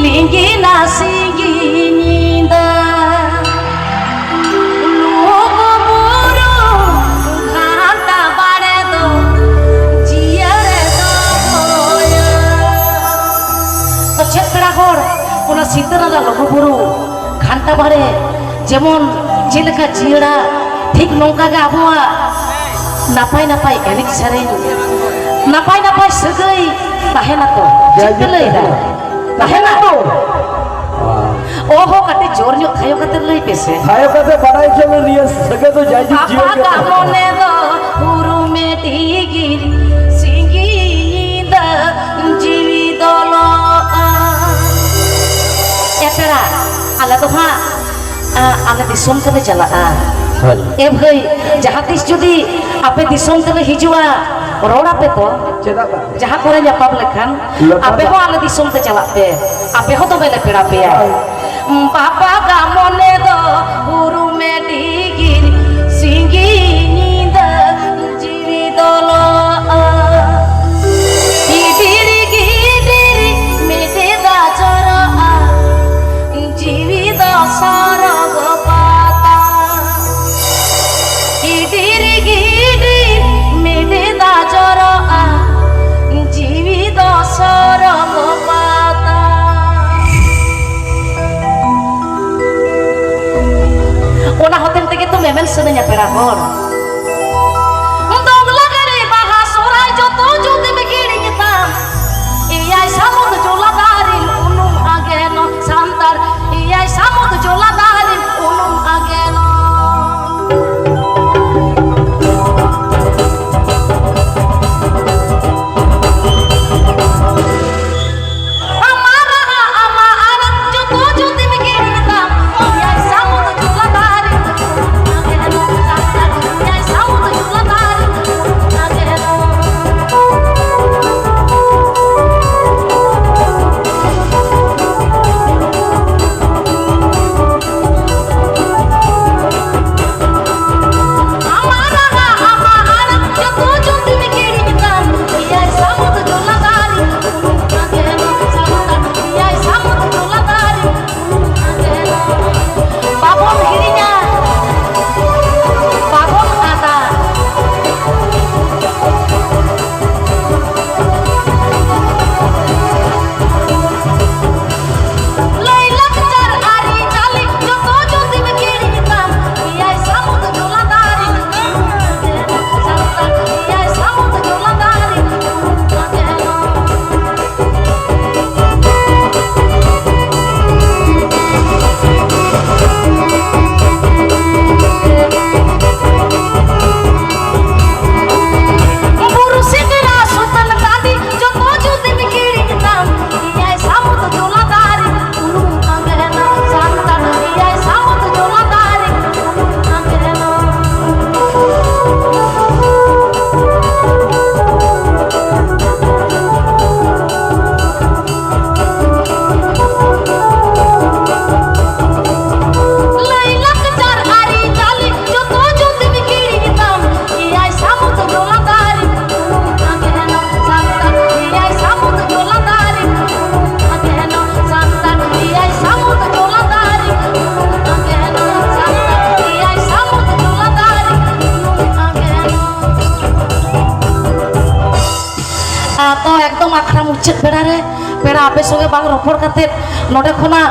linggi nasi nyinda lugu buru khanta bare do jiare do hoya to chet pera hor ona sitara la lugu buru khanta bare jemon jeleka jiara ঠিক নৌকা গে আবহাওয়া নাপাই নাপাই Inc serene নাপাই নাপাই সগৈ তাহে না তো চিন্তা লই রা তাহে না তো ওহো কাতে জোর নিও খায়ো কাতে লই পেছে খায়ো কাতে বানাই চলো নিয়ে সগে তো যাই জি জিও কে মনে দো পুরু মেটি গির সিঙ্গি দা জিবি দল এতরা আলা তো হা আলা দিসম তে চলা ए भाई जहाँ तीस जुदी आपे दिसों तले हिजुआ रोड आपे तो जहाँ कोरे न्यापाम लेखान आपे हो आले दिसों ते चला पे आपे हो तो बेले पेड़ा पे बापा का मोने दो बुरु में डिगिर सिंगी नींदा जीवी दोलो गिरी गिरी मेटे दा चोरा जीवी दो सारा ona hotel tege to memel senenya pera hor dong lagare baha sorai joto jote begini kita iyai samud jola darin unum ageno santar iyai samud jola darin unum ageno तो एकदम आखरा मुचाद बेड़ा रे पेड़ा आपे संगे बांग रफड़ काते नोडे खना